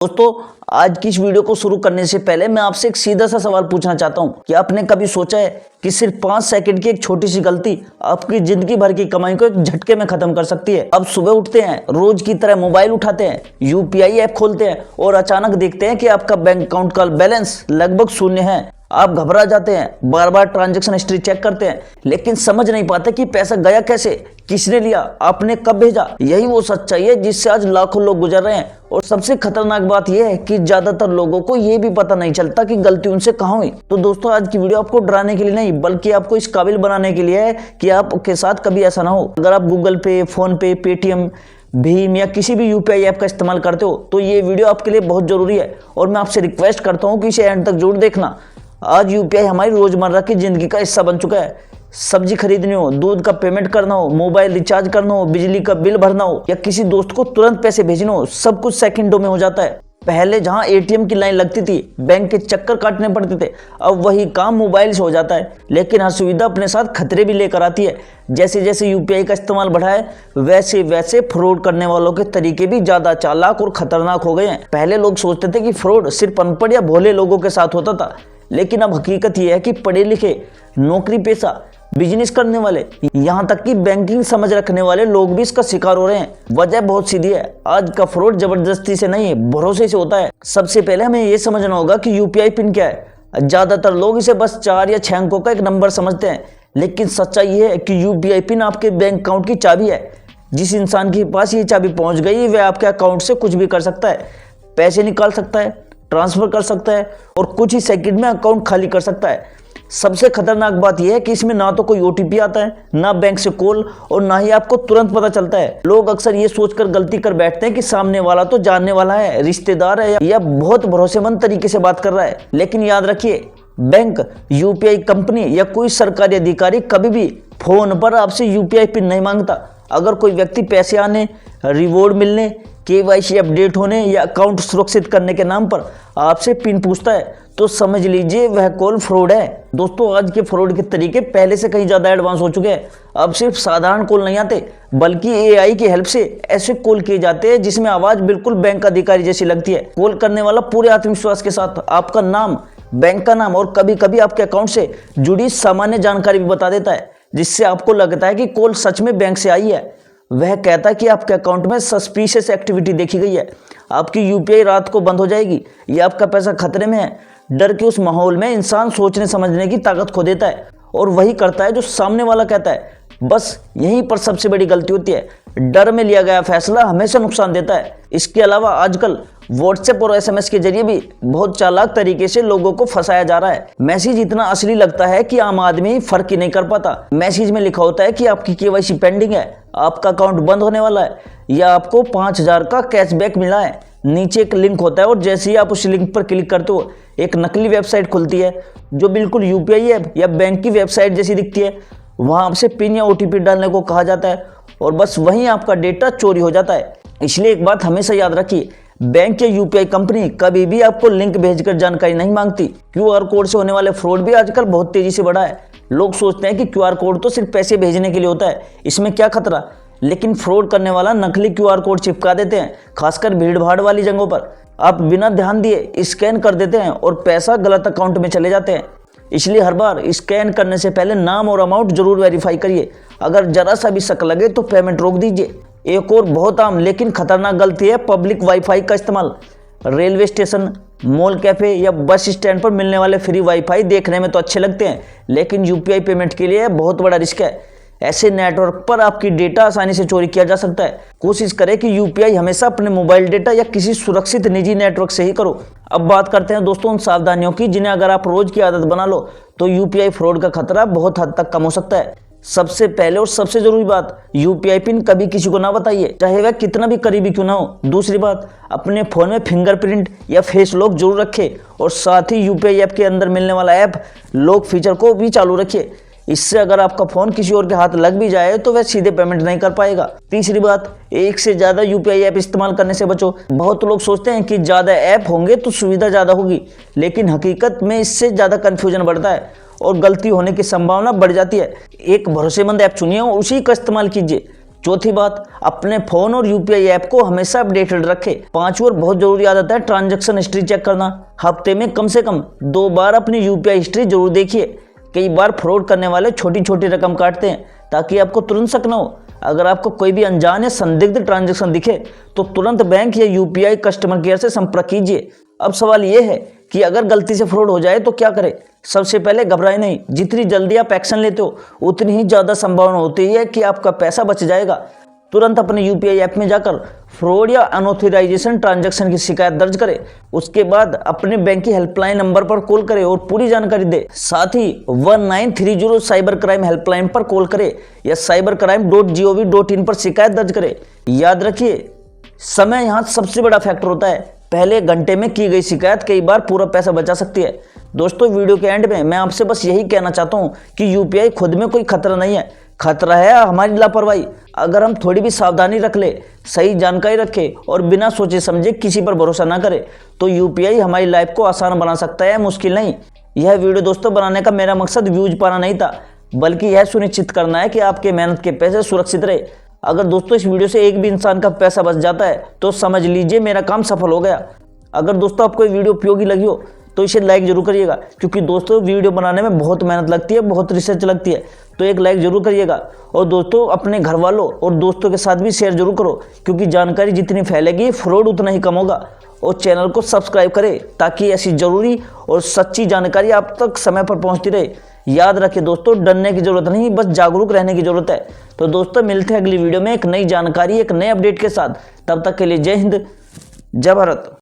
दोस्तों, आज की इस वीडियो को शुरू करने से पहले मैं आपसे एक सीधा सा सवाल पूछना चाहता हूं कि आपने कभी सोचा है कि सिर्फ 5 सेकंड की एक छोटी सी गलती आपकी जिंदगी भर की कमाई को एक झटके में खत्म कर सकती है। अब सुबह उठते हैं, रोज की तरह मोबाइल उठाते हैं, यूपीआई ऐप खोलते हैं और अचानक देखते हैं कि आपका बैंक अकाउंट का बैलेंस लगभग शून्य है। आप घबरा जाते हैं, बार बार ट्रांजैक्शन हिस्ट्री चेक करते हैं, लेकिन समझ नहीं पाते कि पैसा गया कैसे, किसने लिया, आपने कब भेजा। यही वो सच्चाई है जिससे आज लाखों लोग गुजर रहे हैं। और सबसे खतरनाक बात यह है कि ज्यादातर लोगों को यह भी पता नहीं चलता कि गलती उनसे कहाँ हुई। तो दोस्तों, आज की वीडियो आपको डराने के लिए नहीं बल्कि आपको इस काबिल बनाने के लिए है कि आपके साथ कभी ऐसा ना हो। अगर आप गूगल पे, फोन पे, पेटीएम, भीम या किसी भी यूपीआई ऐप का इस्तेमाल करते हो तो ये वीडियो आपके लिए बहुत जरूरी है और मैं आपसे रिक्वेस्ट करता हूँ कि इसे एंड तक जरूर देखना। आज यूपीआई हमारी रोजमर्रा की जिंदगी का हिस्सा बन चुका है। सब्जी खरीदनी हो, दूध का पेमेंट करना हो, मोबाइल रिचार्ज करना हो, बिजली का बिल भरना हो या किसी दोस्त को तुरंत पैसे भेजना हो, सब कुछ सेकंडों में हो जाता है। पहले जहां एटीएम की लाइन लगती थी, बैंक के चक्कर काटने पड़ते थे, अब वही काम मोबाइल से हो जाता है। लेकिन हर सुविधा अपने साथ खतरे भी लेकर आती है। जैसे जैसे यूपीआई का इस्तेमाल बढ़ा है वैसे वैसे फ्रॉड करने वालों के तरीके भी ज्यादा चालाक और खतरनाक हो गए हैं। पहले लोग सोचते थे कि फ्रॉड सिर्फ अनपढ़ या भोले लोगों के साथ होता था, लेकिन अब हकीकत यह है कि पढ़े लिखे, नौकरी पेशा, बिजनेस करने वाले, यहाँ तक कि बैंकिंग समझ रखने वाले लोग भी इसका शिकार हो रहे हैं। वजह बहुत सीधी है, आज का फ्रॉड जबरदस्ती से नहीं, भरोसे से होता है। सबसे पहले हमें यह समझना होगा कि यूपीआई पिन क्या है। ज्यादातर लोग इसे बस 4 या 6 अंकों का एक नंबर समझते हैं, लेकिन सच्चाई यह है कि यूपीआई पिन आपके बैंक अकाउंट की चाबी है। जिस इंसान के पास ये चाबी पहुंच गई वह आपके अकाउंट से कुछ भी कर सकता है, पैसे निकाल सकता है, ट्रांसफर कर सकता है और कुछ ही सेकंड में अकाउंट खाली कर सकता है। सबसे खतरनाक बात यह है कि इसमें ना तो कोई ओटीपी आता है, ना बैंक से कॉल और ना ही आपको तुरंत पता चलता है। लोग अक्सर ये सोचकर गलती कर बैठते हैं कि सामने वाला तो जानने वाला है, रिश्तेदार है या बहुत भरोसेमंद तरीके से बात कर रहा है। लेकिन याद रखिए, बैंक, यूपीआई कंपनी या कोई सरकारी अधिकारी कभी भी फोन पर आपसे यूपीआई पिन नहीं मांगता। अगर कोई व्यक्ति पैसे आने, रिवॉर्ड मिलने, केवाईसी अपडेट होने या अकाउंट सुरक्षित करने के नाम पर आपसे पिन पूछता है तो समझ लीजिए वह कॉल फ्रॉड है। दोस्तों, आज के फ्रॉड के तरीके पहले से कहीं ज्यादा एडवांस हो चुके हैं। अब सिर्फ साधारण कॉल नहीं आते बल्कि एआई की हेल्प से ऐसे कॉल किए जाते हैं जिसमें आवाज बिल्कुल बैंक अधिकारी जैसी लगती है। कॉल करने वाला पूरे आत्मविश्वास के साथ आपका नाम, बैंक का नाम और कभी कभी आपके अकाउंट से जुड़ी सामान्य जानकारी भी बता देता है, जिससे आपको लगता है कि कॉल सच में बैंक से आई है। वह कहता है कि आपके अकाउंट में सस्पिशियस एक्टिविटी देखी गई है, आपकी यूपीआई रात को बंद हो जाएगी या आपका पैसा खतरे में है। डर के उस माहौल में इंसान सोचने समझने की ताकत खो देता है और वही करता है जो सामने वाला कहता है। बस यहीं पर सबसे बड़ी गलती होती है। डर में लिया गया फैसला हमेशा नुकसान देता है। इसके अलावा आजकल व्हाट्सएप और एसएमएस के जरिए भी बहुत चालाक तरीके से लोगों को फंसाया जा रहा है। मैसेज इतना असली लगता है कि आम आदमी फर्क ही नहीं कर पाता। मैसेज में लिखा होता है कि आपकी केवाईसी पेंडिंग है, आपका अकाउंट बंद होने वाला है या आपको 5000 का कैशबैक मिला है। नीचे एक लिंक होता है और जैसे ही आप उस लिंक पर क्लिक करते हो एक नकली वेबसाइट खुलती है जो बिल्कुल यूपीआई ऐप या बैंक की वेबसाइट जैसी दिखती है। वहां आपसे पिन या ओटीपी डालने को कहा जाता है और बस वहीं आपका डेटा चोरी हो जाता है। इसलिए एक बात हमेशा याद रखिए, बैंक या यूपीआई कंपनी कभी भी आपको लिंक भेजकर जानकारी नहीं मांगती। क्यूआर कोड से होने वाले फ्रॉड भी आजकल बहुत तेजी से बढ़ा है। लोग सोचते हैं कि क्यूआर कोड तो सिर्फ पैसे भेजने के लिए होता है, इसमें क्या खतरा, लेकिन फ्रॉड करने वाला नकली क्यूआर कोड चिपका देते हैं, खासकर भीड़ भाड़ वाली जगहों पर। आप बिना ध्यान दिए स्कैन कर देते हैं और पैसा गलत अकाउंट में चले जाते हैं। इसलिए हर बार स्कैन करने से पहले नाम और अमाउंट जरूर वेरीफाई करिए। अगर जरा सा भी शक लगे तो पेमेंट रोक दीजिए। एक और बहुत आम लेकिन खतरनाक गलती है पब्लिक वाईफाई का इस्तेमाल। रेलवे स्टेशन, मॉल, कैफे या बस स्टैंड पर मिलने वाले फ्री वाईफाई देखने में तो अच्छे लगते हैं, लेकिन यूपीआई पेमेंट के लिए बहुत बड़ा रिस्क है। ऐसे नेटवर्क पर आपकी डेटा आसानी से चोरी किया जा सकता है। कोशिश करें कि यूपीआई हमेशा अपने मोबाइल डेटा या किसी सुरक्षित निजी नेटवर्क से ही करो। अब बात करते हैं दोस्तों उन सावधानियों की जिन्हें अगर आप रोज की आदत बना लो तो यूपीआई फ्रॉड का खतरा बहुत हद तक कम हो सकता है। सबसे पहले और सबसे जरूरी बात, यूपीआई पिन कभी किसी को ना बताइए, चाहे वह कितना भी करीबी क्यों ना हो। दूसरी बात, अपने फोन में फिंगरप्रिंट या फेस लॉक जरूर रखें और साथ ही यूपीआई ऐप के अंदर मिलने वाला ऐप लॉक फीचर को भी चालू रखिए। इससे अगर आपका फोन किसी और के हाथ लग भी जाए तो वह सीधे पेमेंट नहीं कर पाएगा। तीसरी बात, एक से ज्यादा यूपीआई ऐप इस्तेमाल करने से बचो। बहुत लोग सोचते हैं कि ज्यादा ऐप होंगे तो सुविधा ज्यादा होगी, लेकिन हकीकत में इससे ज्यादा कंफ्यूजन बढ़ता है और गलती होने की संभावना बढ़ जाती है। एक भरोसेमंद ऐप चुनिए और उसी का इस्तेमाल कीजिए। चौथी बात, अपने फोन और यूपीआई ऐप को हमेशा अपडेटेड रखें। पांचवी और बहुत जरूरी आदत है ट्रांजैक्शन हिस्ट्री चेक करना। हफ्ते में कम से कम 2 बार अपनी यूपीआई हिस्ट्री जरूर देखिए। कई बार फ्रॉड करने वाले छोटी छोटी रकम काटते हैं ताकि आपको तुरंत शक न हो। अगर आपको कोई भी अनजान या संदिग्ध ट्रांजैक्शन दिखे तो तुरंत बैंक या यूपीआई कस्टमर केयर से संपर्क कीजिए। अब सवाल यह है कि अगर गलती से फ्रॉड हो जाए तो क्या करें। सबसे पहले घबराएं नहीं। जितनी जल्दी आप एक्शन लेते हो उतनी ही ज़्यादा संभावना होती है कि आपका पैसा बच जाएगा। तुरंत अपने यूपीआई ऐप में जाकर फ्रॉड या अनऑथराइजेशन ट्रांजैक्शन की शिकायत दर्ज करें। उसके बाद अपने बैंक की हेल्पलाइन नंबर पर कॉल करें और पूरी जानकारी दें। साथ ही 1930 साइबर क्राइम हेल्पलाइन पर कॉल करें या cybercrime.gov.in पर शिकायत दर्ज करें। याद रखिए, समय यहाँ सबसे बड़ा फैक्टर होता है। पहले घंटे में की गई शिकायत कई बार पूरा पैसा बचा सकती है। दोस्तों, वीडियो के एंड में मैं आपसे बस यही कहना चाहता हूँ कि यूपीआई खुद में कोई खतरा नहीं है, खतरा है हमारी लापरवाही। अगर हम थोड़ी भी सावधानी रख ले, सही जानकारी रखें और बिना सोचे समझे किसी पर भरोसा ना करें तो यूपीआई हमारी लाइफ को आसान बना सकता है, मुश्किल नहीं। यह वीडियो दोस्तों बनाने का मेरा मकसद व्यूज पाना नहीं था, बल्कि यह सुनिश्चित करना है कि आपके मेहनत के पैसे सुरक्षित रहे। अगर दोस्तों इस वीडियो से एक भी इंसान का पैसा बच जाता है तो समझ लीजिए मेरा काम सफल हो गया। अगर दोस्तों आपको ये वीडियो उपयोगी लगी हो तो इसे लाइक जरूर करिएगा, क्योंकि दोस्तों वीडियो बनाने में बहुत मेहनत लगती है, बहुत रिसर्च लगती है, तो एक लाइक जरूर करिएगा। और दोस्तों अपने घर वालों और दोस्तों के साथ भी शेयर जरूर करो, क्योंकि जानकारी जितनी फैलेगी फ्रॉड उतना ही कम होगा। और चैनल को सब्सक्राइब करें ताकि ऐसी जरूरी और सच्ची जानकारी आप तक समय पर पहुंचती रहे। याद रखें दोस्तों, डरने की जरूरत नहीं, बस जागरूक रहने की जरूरत है। तो दोस्तों मिलते हैं अगली वीडियो में एक नई जानकारी, एक नए अपडेट के साथ। तब तक के लिए जय हिंद, जय भारत।